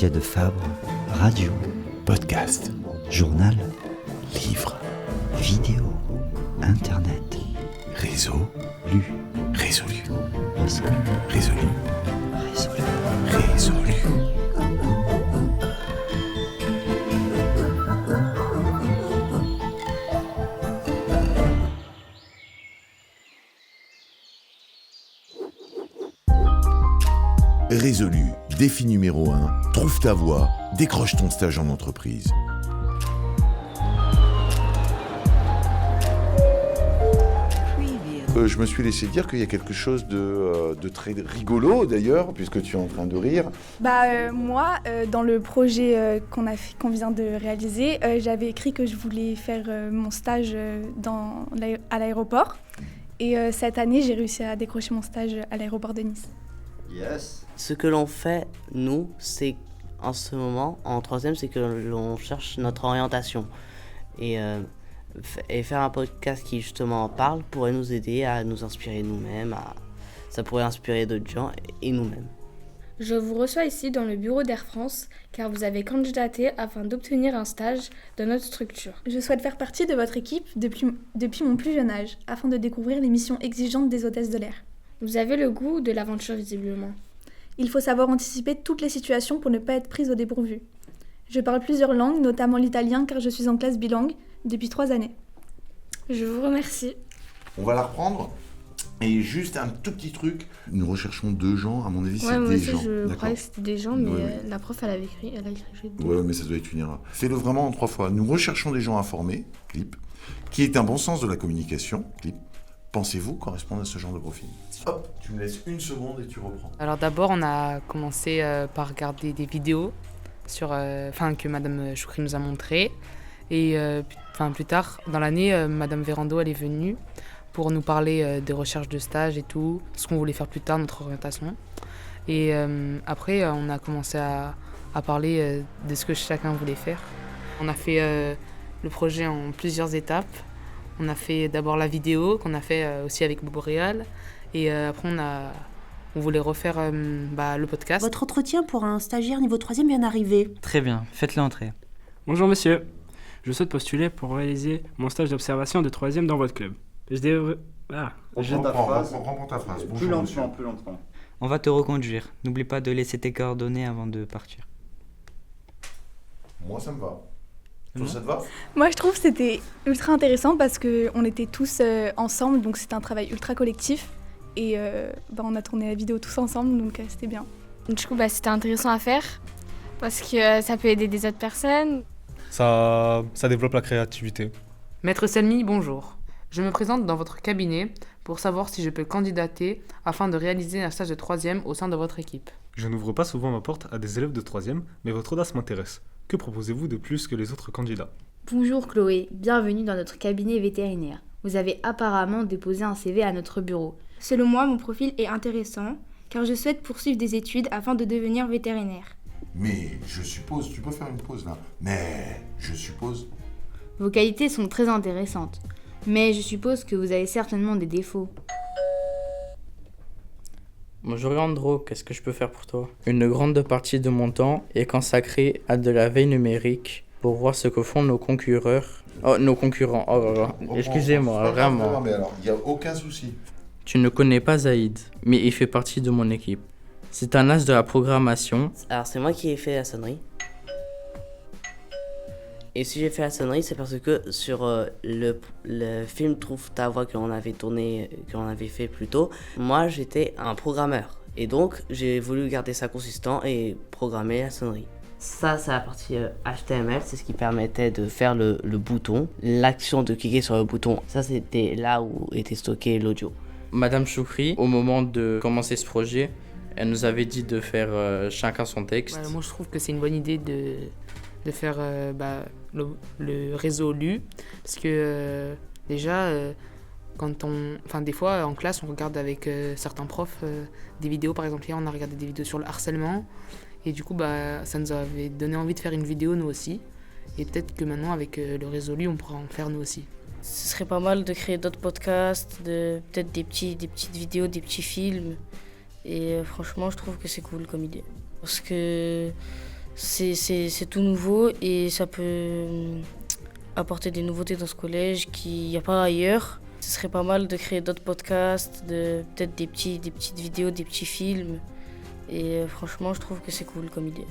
métiers de Fabre, radio, Podcast, journal, livre, vidéo, internet, réseau, lu, résolu, parce que résolu, résolu. résolu. Résolu, défi numéro 1, trouve ta voie, décroche ton stage en entreprise. Je me suis laissé dire qu'il y a quelque chose de très rigolo d'ailleurs, puisque tu es en train de rire. Moi, dans le projet qu'on vient de réaliser, j'avais écrit que je voulais faire mon stage à l'aéroport. Et cette année, j'ai réussi à décrocher mon stage à l'aéroport de Nice. Yes. Ce que l'on fait, nous, c'est en ce moment, en troisième, c'est que l'on cherche notre orientation. Et faire un podcast qui justement en parle pourrait nous aider à nous inspirer nous-mêmes, ça pourrait inspirer d'autres gens et nous-mêmes. Je vous reçois ici dans le bureau d'Air France car vous avez candidaté afin d'obtenir un stage dans notre structure. Je souhaite faire partie de votre équipe depuis mon plus jeune âge, afin de découvrir les missions exigeantes des hôtesses de l'air. Vous avez le goût de l'aventure visiblement. Il faut savoir anticiper toutes les situations pour ne pas être prise au dépourvu. Je parle plusieurs langues, notamment l'italien car je suis en classe bilingue depuis 3 années. Je vous remercie. On va la reprendre. Et juste un tout petit truc, nous recherchons 2 gens, à mon avis, c'est Ouais, moi des aussi, gens. je D'accord. croyais que c'était des gens, mais Ouais. la prof, elle a écrit Ouais, mais ça doit être une erreur. Fais-le vraiment en 3 fois. Nous recherchons des gens informés, clip, qui aient un bon sens de la communication, clip. Pensez-vous correspondre à ce genre de profil? Hop, tu me laisses 1 seconde et tu reprends. Alors d'abord, on a commencé par regarder des vidéos que Madame Choukri nous a montrées. Et plus tard, dans l'année, Madame Vérando, elle est venue pour nous parler des recherches de stage et tout, ce qu'on voulait faire plus tard, notre orientation. Et après, on a commencé à parler de ce que chacun voulait faire. On a fait le projet en plusieurs étapes. On a fait d'abord la vidéo, qu'on a fait aussi avec Boboréal. Et après, on voulait refaire le podcast. Votre entretien pour un stagiaire niveau 3e vient d'arriver. Très bien, faites-le entrer. Bonjour monsieur, je souhaite postuler pour réaliser mon stage d'observation de 3e dans votre club. Je devrais... Reprends ta phrase. Bonjour, monsieur. Plus lentement. On va te reconduire. N'oublie pas de laisser tes coordonnées avant de partir. Moi, ça me va. Toi, ça te va? Moi, je trouve que c'était ultra intéressant parce qu'on était tous ensemble, donc c'était un travail ultra collectif. Et on a tourné la vidéo tous ensemble, donc c'était bien. Du coup, c'était intéressant à faire parce que ça peut aider des autres personnes. Ça développe la créativité. Maître Selmi, bonjour. Je me présente dans votre cabinet pour savoir si je peux candidater afin de réaliser un stage de 3e au sein de votre équipe. Je n'ouvre pas souvent ma porte à des élèves de 3e, mais votre audace m'intéresse. Que proposez-vous de plus que les autres candidats? Bonjour Chloé, bienvenue dans notre cabinet vétérinaire. Vous avez apparemment déposé un CV à notre bureau. Selon moi, mon profil est intéressant car je souhaite poursuivre des études afin de devenir vétérinaire. Mais je suppose, tu peux faire une pause là, mais je suppose... Vos qualités sont très intéressantes, mais je suppose que vous avez certainement des défauts. Bonjour Andro, qu'est-ce que je peux faire pour toi? Une grande partie de mon temps est consacrée à de la veille numérique pour voir ce que font nos concurrents. Excusez-moi, vraiment. Non, mais alors, il n'y a aucun souci. Tu ne connais pas Zaïd, mais il fait partie de mon équipe. C'est un as de la programmation. Alors c'est moi qui ai fait la sonnerie. Et si j'ai fait la sonnerie, c'est parce que sur le film Trouve ta voix que l'on avait fait plus tôt, moi j'étais un programmeur. Et donc j'ai voulu garder ça consistant et programmer la sonnerie. Ça, c'est la partie HTML, c'est ce qui permettait de faire le bouton. L'action de cliquer sur le bouton, ça c'était là où était stocké l'audio. Madame Choukri, au moment de commencer ce projet, elle nous avait dit de faire chacun son texte. Ouais, moi je trouve que c'est une bonne idée de faire le réseau lu, parce que déjà des fois en classe on regarde avec certains profs des vidéos. Par exemple hier on a regardé des vidéos sur le harcèlement et du coup ça nous avait donné envie de faire une vidéo nous aussi, et peut-être que maintenant avec le réseau lu on pourra en faire nous aussi. Ce serait pas mal de créer d'autres podcasts, peut-être des petites vidéos, des petits films, et franchement je trouve que c'est cool comme idée parce que c'est tout nouveau et ça peut apporter des nouveautés dans ce collège qu'il n'y a pas ailleurs. Ce serait pas mal de créer d'autres podcasts, peut-être des petites vidéos, des petits films. Et franchement, je trouve que c'est cool comme idée.